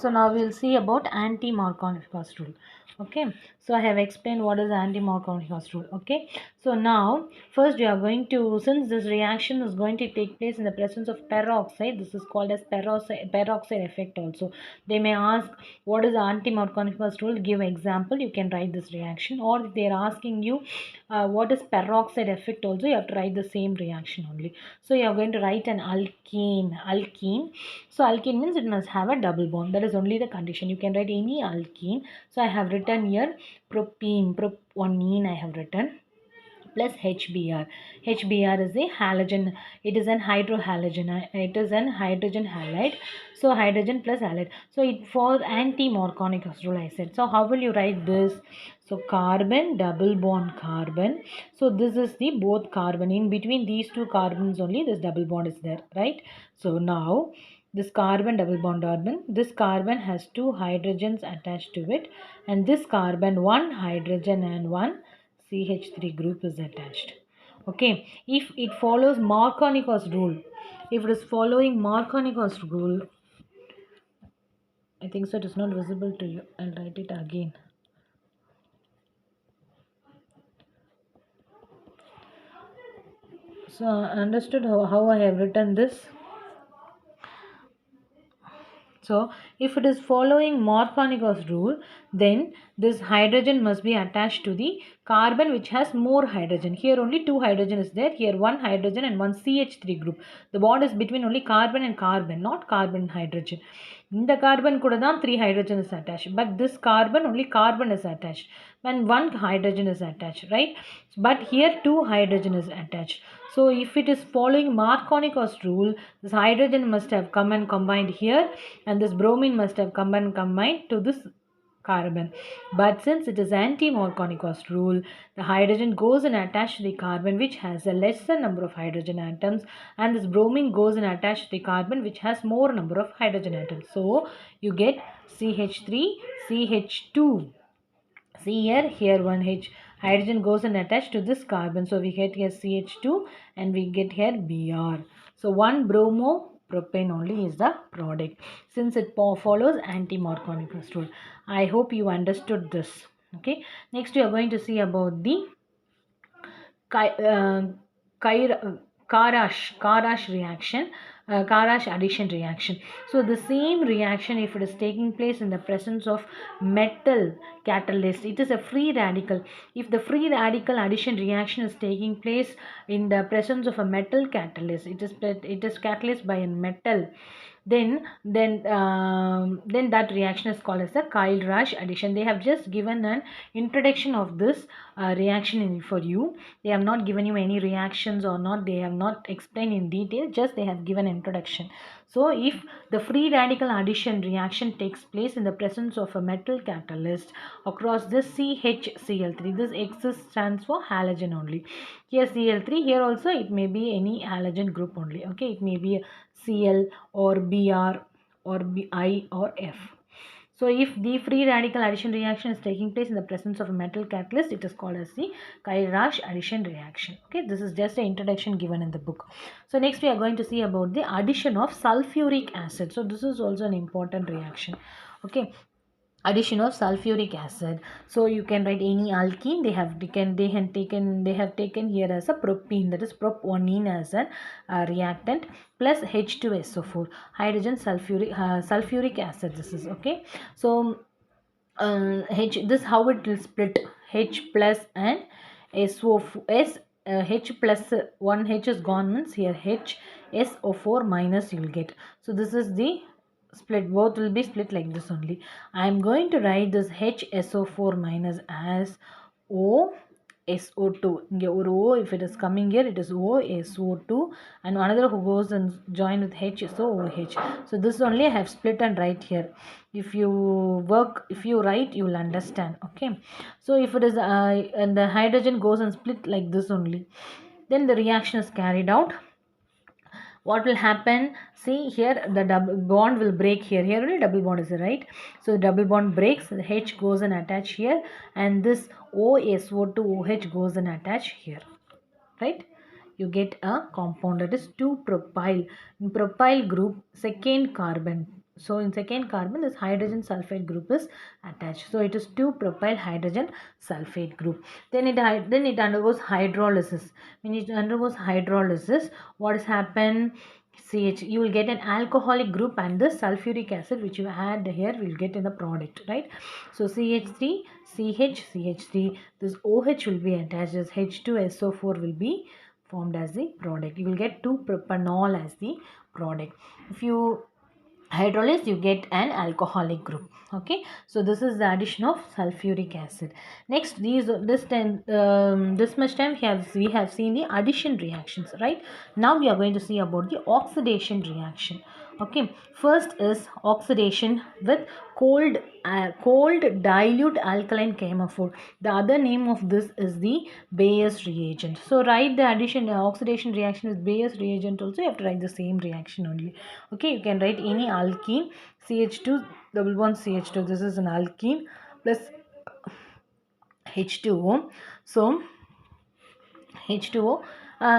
So now we'll see about anti-Markovnik's rule. Okay, so I have explained what is anti-Markovnik's rule. Okay, so now first we are going to, since this reaction is going to take place in the presence of peroxide, this is called as peroxide effect also. They may ask what is anti-Markovnik's rule, give example, you can write this reaction, or if they are asking you what is peroxide effect also, you have to write the same reaction only. So you are going to write an alkene. So alkene means it must have a double bond. That is only the condition. You can write any alkene. So I have written here proponene I have written, plus HBr. HBr is a halogen. It is an hydrohalogen. It is an hydrogen halide. So hydrogen plus halide. So it for anti-Markovnik's rule I said. So how will you write this? So carbon double bond carbon. So this is the both carbon. In between these two carbons only this double bond is there, right? So now this carbon double bond carbon, this carbon has two hydrogens attached to it, and this carbon one hydrogen and one CH3 group is attached. Okay, if it follows Markovnik's rule, if it is following Markovnik's rule, I think so it is not visible to you. I'll write it again. So understood how I have written this? So if it is following Markovnik's rule, then this hydrogen must be attached to the carbon which has more hydrogen. Here only two hydrogen is there. Here one hydrogen and one CH3 group. The bond is between only carbon and carbon, not carbon and hydrogen. In the carbon kuda than 3 hydrogen is attached, but this carbon only carbon is attached and one hydrogen is attached, right? But here two hydrogen is attached. So if it is following Markovnik's rule, this hydrogen must have come and combined here, and this bromine must have come and combined to this carbon. But since it is anti-Markovnik's rule, the hydrogen goes and attached to the carbon which has a lesser number of hydrogen atoms, and this bromine goes and attached to the carbon which has more number of hydrogen atoms. So you get CH3, CH2. See here one H. Hydrogen goes and attached to this carbon. So we get here CH2 and we get here Br. So one bromopropane only is the product, since it follows anti-Markovnik's rule. I hope you understood this. Okay. Next we are going to see about the Karash reaction, Karash addition reaction. So the same reaction, if it is taking place in the presence of metal catalyst, it is a free radical. If the free radical addition reaction is taking place in the presence of a metal catalyst, it is catalyzed by a metal, then that reaction is called as the Kyle-Rasch addition. They have just given an introduction of this reaction for you. They have not given you any reactions or not. They have not explained in detail. Just they have given introduction. So if the free radical addition reaction takes place in the presence of a metal catalyst across this CHCl3, this X stands for halogen only. Here Cl3, here also it may be any halogen group only. Okay, it may be Cl or Br or Bi or F. So if the free radical addition reaction is taking place in the presence of a metal catalyst, it is called as the Kyle-Rasch addition reaction. Okay, this is just an introduction given in the book. So next we are going to see about the addition of sulfuric acid. So this is also an important reaction. Okay, addition of sulfuric acid. So you can write any alkene. They have taken here as a propene, that is proponene as a reactant, plus H2SO4, hydrogen sulfuric acid. This is okay. So this how it will split, H plus and H plus one H is gone, means here HSO4 minus you will get. So this is the split, both will be split like this only. I am going to write this HSO4 minus as OSO2. O, if it is coming here, it is OSO2, and another who goes and join with H, so OH. So this only I have split and write here. If you write, you will understand. Okay. So if it is and the hydrogen goes and split like this only, then the reaction is carried out. What will happen? See here, the double bond will break here. Here only double bond is there, right? So the double bond breaks, the H goes and attach here, and this OSO2 OH goes and attach here, right? You get a compound, that is 2-propyl. In propyl group, second carbon, So in second carbon, this hydrogen sulfide group is attached. So it is 2 propyl hydrogen sulfate group. Then it undergoes hydrolysis. When it undergoes hydrolysis, what has happened? CH, you will get an alcoholic group, and the sulfuric acid which you add here will get in the product, right? So CH3, CH, CH3. This OH will be attached as H2SO4 will be formed as the product. You will get 2-propanol as the product. If you hydrolyze, you get an alcoholic group. Okay, so this is the addition of sulfuric acid. Next, this much time we have seen the addition reactions, right? Now we are going to see about the oxidation reaction. Okay, first is oxidation with cold dilute alkaline chemophore. The other name of this is the Bayes reagent. So write the addition oxidation reaction with Bayes reagent also. You have to write the same reaction only. Okay, you can write any alkene, CH2 double bond CH2. This is an alkene plus H2O. So H2O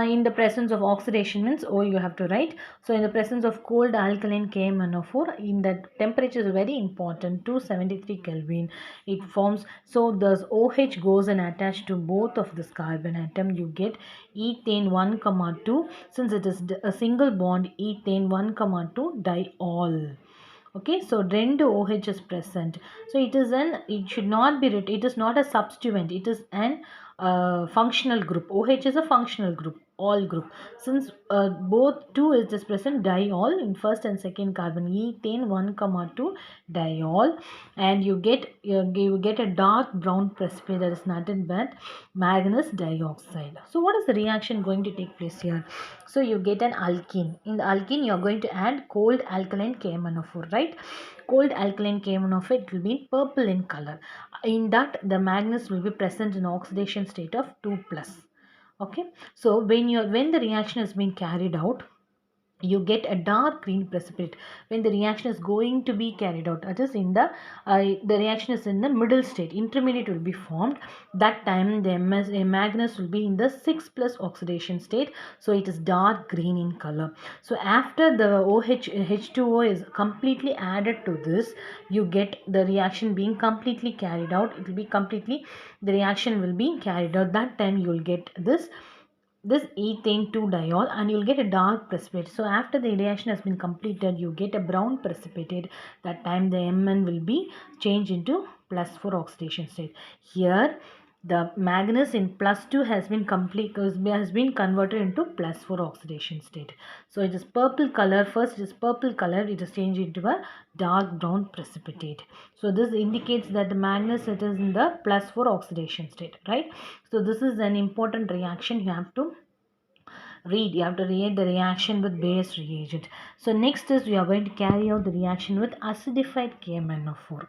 in the presence of oxidation means O you have to write. So in the presence of cold alkaline KMnO4, in that temperature is very important, 273 Kelvin it forms. So thus OH goes and attached to both of this carbon atom. You get ethane 1, 2. Since it is a single bond, ethane 1, 2 diol. Okay, so రెండు OH is present. So it should not be written, it is not a substituent, it is an functional group. OH is a functional group, all group. Since both 2 is present, diol in first and second carbon, ethane 1, 2 diol, and you get a dark brown precipitate, that is nothing but manganese dioxide. So what is the reaction going to take place here? So you get an alkene. In the alkene, you are going to add cold alkaline KMnO4, right? Cold alkaline KMnO4, it will be purple in color. In that, the manganese will be present in oxidation state of 2 plus. Okay, so when the reaction is being carried out, you get a dark green precipitate when the reaction is going to be carried out. That is in the reaction is in the middle state, intermediate will be formed. That time the manganese will be in the 6 plus oxidation state, so it is dark green in color. So after the H2O is completely added to this, you get the reaction being completely carried out. It will be completely, the reaction will be carried out. That time you will get this ethane 2 diol, and you'll get a dark precipitate. So after the reaction has been completed, you get a brown precipitate. That time the Mn will be changed into +4 oxidation state. Here the manganese in +2 has been converted into +4 oxidation state. So it is purple color. First it is purple color, it is changed into a dark brown precipitate. So this indicates that the manganese, it is in the +4 oxidation state, right? So this is an important reaction. You have to read the reaction with Bayes reagent. So next is we are going to carry out the reaction with acidified KMnO4.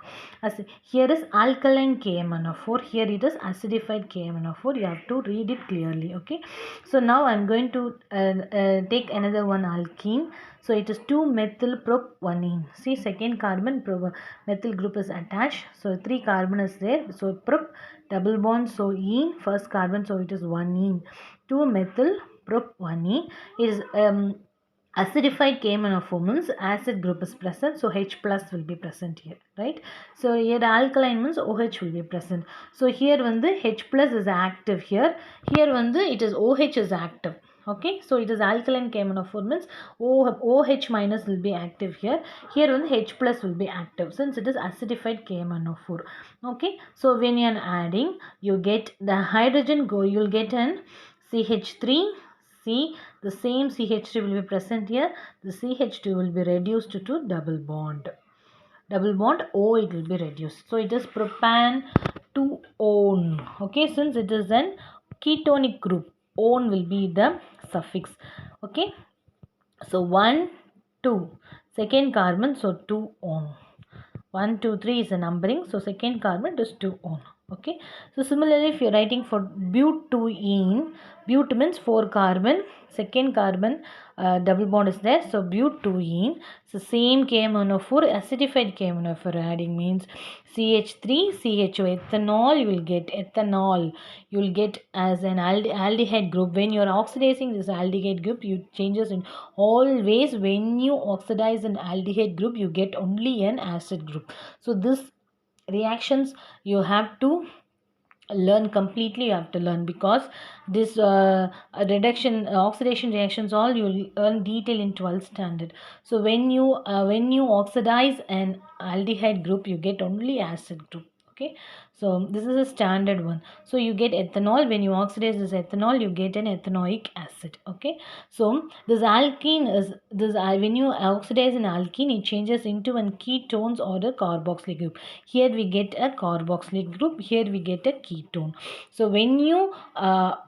Here is alkaline KMnO4, here it is acidified KMnO4. You have to read it clearly. Okay, so now I am going to take another one alkene. So it is 2-methyl prop 1-ene. See, second carbon methyl group is attached. So 3 carbon is there. So prop double bond. So ene first carbon. So it is 1-ene. 2-methyl prop 1-ene is acidified KMnO4 means acid group is present. So H plus will be present here, right? So here alkaline means OH will be present. So here when the H plus is active here. Here when the it is OH is active. Okay, so it is alkaline KMnO4 means OH minus will be active here. Here when H plus will be active since it is acidified KMnO4. Okay, so when you are adding, you get the hydrogen you will get an CH3. See, the same CH3 will be present here. The CH2 will be reduced to double bond. Double bond O, it will be reduced. So it is propan 2-one. Okay, since it is an ketonic group, one will be the suffix. Okay, so 1, 2, second carbon, so 2-one. 1, 2, 3 is a numbering, so second carbon is 2-one. Okay, so similarly, if you're writing for butene, but means 4 carbon, second carbon double bond is there, so butene, so same KMnO4, acidified KMnO4 adding means CH3 CHO, ethanol, you will get ethanol, you will get as an aldehyde group. When you are oxidizing this aldehyde group, you changes in always when you oxidize an aldehyde group, you get only an acid group. So this reactions you have to learn completely, you have to learn, because this reduction oxidation reactions all you will learn detail in 12th standard. So when you oxidize an aldehyde group, you get only acid group. Okay, so this is a standard one. So you get ethanol. When you oxidize this ethanol, you get an ethanoic acid. Okay, so this alkene is this when you oxidize an alkene, it changes into an ketones or a carboxylic group. Here we get a carboxylic group, here we get a ketone. So when you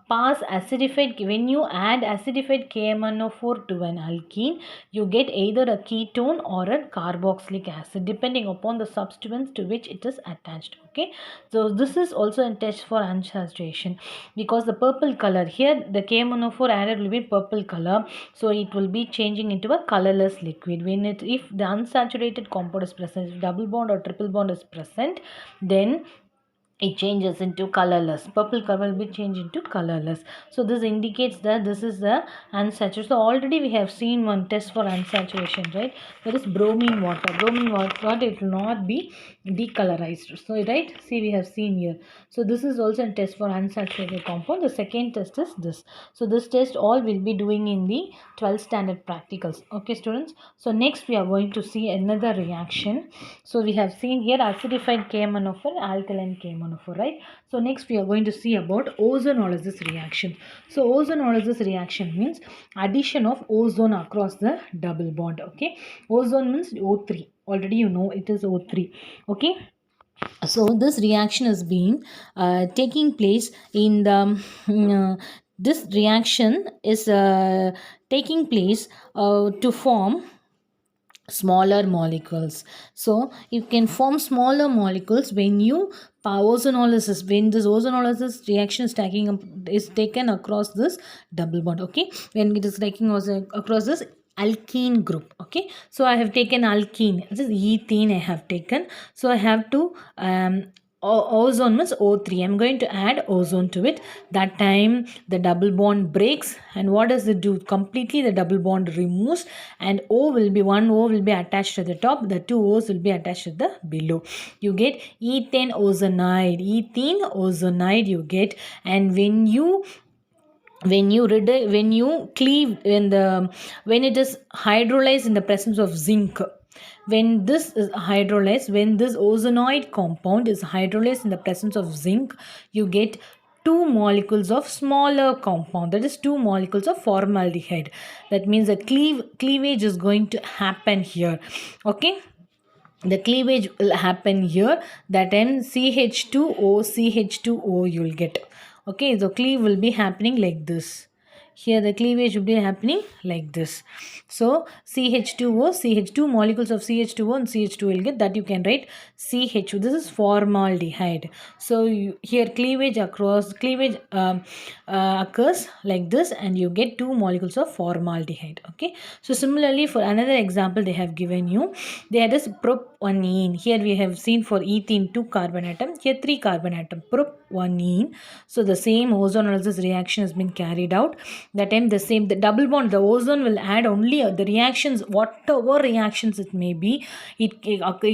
when you add acidified KMnO4 to an alkene, you get either a ketone or a carboxylic acid depending upon the substance to which it is attached. Okay, so this is also a test for unsaturation, because the purple color here, the KMnO4 added will be purple color, so it will be changing into a colorless liquid. When it, if the unsaturated compound is present, if double bond or triple bond is present, then it changes into colorless. Purple color will be changed into colorless. So this indicates that this is the unsaturated. So already we have seen one test for unsaturation, right? That is bromine water. Bromine water, it will not be decolorized. So right, see, we have seen here. So this is also a test for unsaturated compound. The second test is this. So this test all will be doing in the 12th standard practicals. Okay, students. So next we are going to see another reaction. So we have seen here acidified KMnO4, alkaline KMnO4, right? So next we are going to see about ozonolysis reaction. So ozonolysis reaction means addition of ozone across the double bond. Okay, ozone means O3. Already you know it is O3. Okay, so this reaction has been taking place in the this reaction is taking place to form smaller molecules. So you can form smaller molecules when you ozonolysis, when this ozonolysis reaction is taking up, is taken across this double bond. Okay, when it is taking also across this alkene group. Okay, so I have taken alkene, this is ethene I have taken. So I have to ozone means O3. I'm going to add ozone to it. That time the double bond breaks, and what does it do? Completely the double bond removes, and O will be, one O will be attached to the top, the two O's will be attached to the below. You get ethane ozonide, ethene ozonide you get. And when you cleave, when it is hydrolyzed in the presence of zinc, when this is hydrolyzed, when this ozonoid compound is hydrolyzed in the presence of zinc, you get two molecules of smaller compound, that is two molecules of formaldehyde. That means the cleavage is going to happen here. Okay, the cleavage will happen here. That time CH2O you will get. Okay, so cleave will be happening like this. Here the cleavage will be happening like this. So CH2O, CH2 molecules of CH2O and CH2 will get, that you can write CH2. This is formaldehyde. So here cleavage across, occurs like this, and you get two molecules of formaldehyde. Okay. So similarly, for another example they have given you, they had this propanene. Here we have seen for ethene 2 carbon atom, here 3 carbon atom, propanene. So the same ozonolysis reaction has been carried out. That time the same, the double bond, the ozone will add only the reactions, whatever reactions it may be, it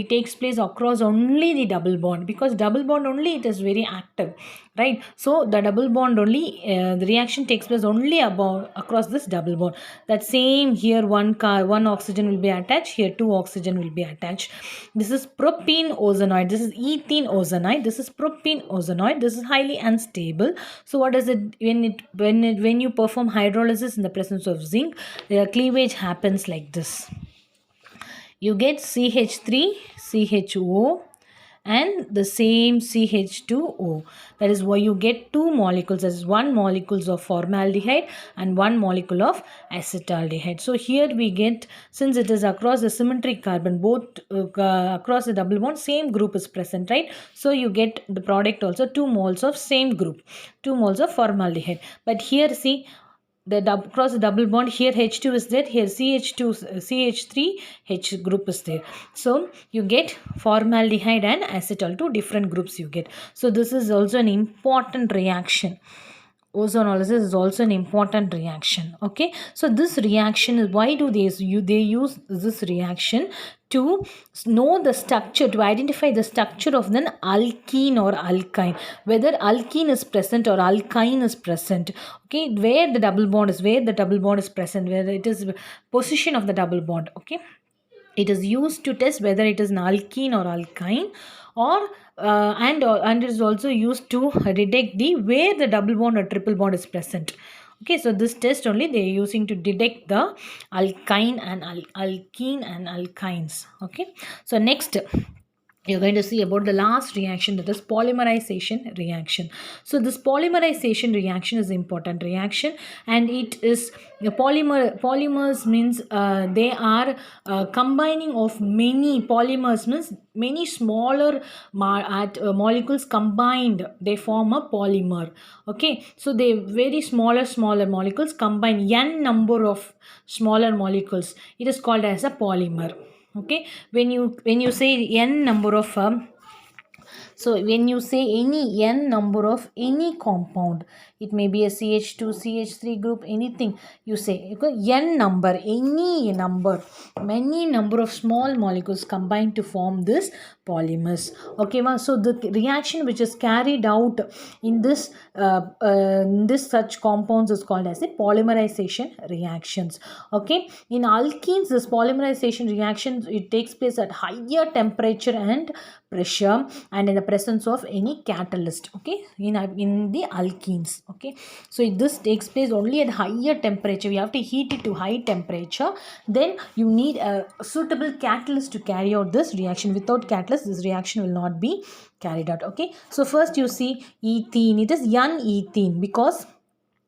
takes place across only the double bond, because double bond only it is very active, right? So the double bond only, the reaction takes place only about across this double bond. That same here, one oxygen will be attached, here two oxygen will be attached. This is propene ozonoid, this is ethene ozonide, this is propene ozonoid, this is highly unstable. So what does it, when you perform hydrolysis in the presence of zinc, the cleavage happens like this. You get CH3 CHO, and the same CH2O. That is why you get two molecules, that is one molecules of formaldehyde and one molecule of acetaldehyde. So here we get, since it is across the symmetric carbon, both across the double bond, same group is present, right? So you get the product also 2 moles of same group, 2 moles of formaldehyde. But here see, across the double bond, here H2 is there, here CH2 CH3 H group is there. So you get formaldehyde and acetal, two different groups you get. So this is also an important reaction. Ozonolysis is also an important reaction. Okay, so this reaction is, why do they use this reaction to know the structure, to identify the structure of an alkene or alkyne, whether alkene is present or alkyne is present. Okay, where the double bond is present, where it is position of the double bond. Okay, it is used to test whether it is an alkene or alkyne, or and it is also used to detect the where the double bond or triple bond is present. Okay, so this test only they are using to detect the alkyne and alkene and alkynes. Okay, so next you're going to see about the last reaction, that is polymerization reaction. So this polymerization reaction is important reaction, and it is the polymers means they are combining of many polymers, means many smaller molecules combined, they form a polymer. Okay, so they very smaller molecules combine n number of smaller molecules, it is called as a polymer. Okay, when you say n number of so when you say any n number of any compound, it may be a CH2, CH3 group, anything you say, n number, any number, many number of small molecules combine to form this polymers. Okay, so the reaction which is carried out in this such compounds is called as a polymerization reactions. Okay, in alkenes, this polymerization reaction, it takes place at higher temperature and pressure, and in the presence of any catalyst. Okay, in the alkenes. Okay, so this takes place only at higher temperature, we have to heat it to high temperature, then you need a suitable catalyst to carry out this reaction. Without catalyst, this reaction will not be carried out. Okay, so first you see ethene, it is n ethene, because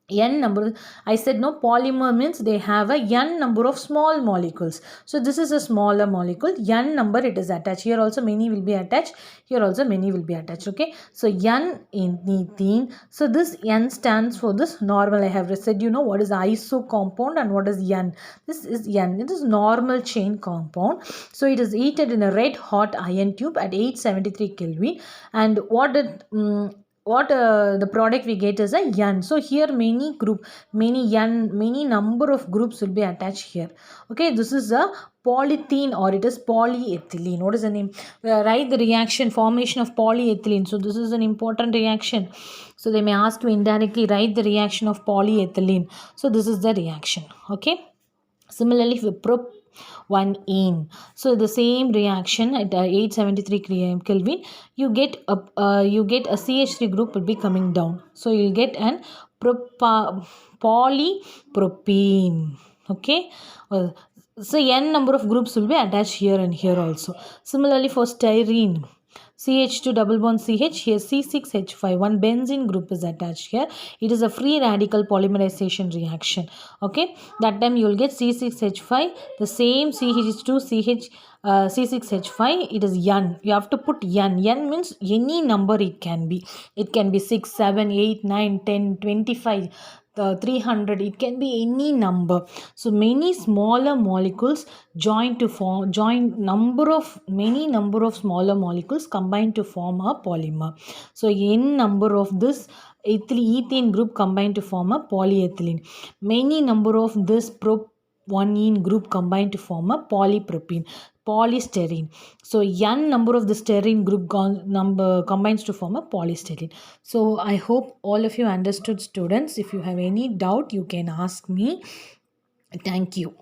n number, I said no, polymer means they have a n number of small molecules. So this is a smaller molecule, n number it is attached. Here also many will be attached, here also many will be attached. Okay, so n in ethene. So this n stands for this normal. I have said, what is iso compound and what is n. This is n, it is normal chain compound. So it is heated in a red hot iron tube at 873 Kelvin, and the product we get is a n. So here many number of groups will be attached here. Okay, this is a polythene or it is polyethylene. What is the name? Write the reaction, formation of polyethylene. So this is an important reaction. So they may ask you indirectly, write the reaction of polyethylene. So this is the reaction. Okay, similarly for prop 1 so the same reaction at 873 Kelvin, you get a CH3 group will be coming down, so you'll get an polypropene. Okay, so n number of groups will be attached here and here also. Similarly for styrene, CH2 double bond CH, here C6H5, one benzene group is attached here. It is a free radical polymerization reaction. Okay, that time you will get C6H5, the same CH2 CH C6H5, it is n. You have to put n. N means any number it can be. It can be 6, 7, 8, 9, 10, 25. 300, it can be any number. So many smaller molecules many number of smaller molecules combine to form a polymer. So n number of this ethane group combine to form a polyethylene. Many number of this prop-1-ene group combine to form a polypropene, polystyrene. So n number of the styrene group combines to form a polystyrene. So I hope all of you understood, students. If you have any doubt, you can ask me. Thank you.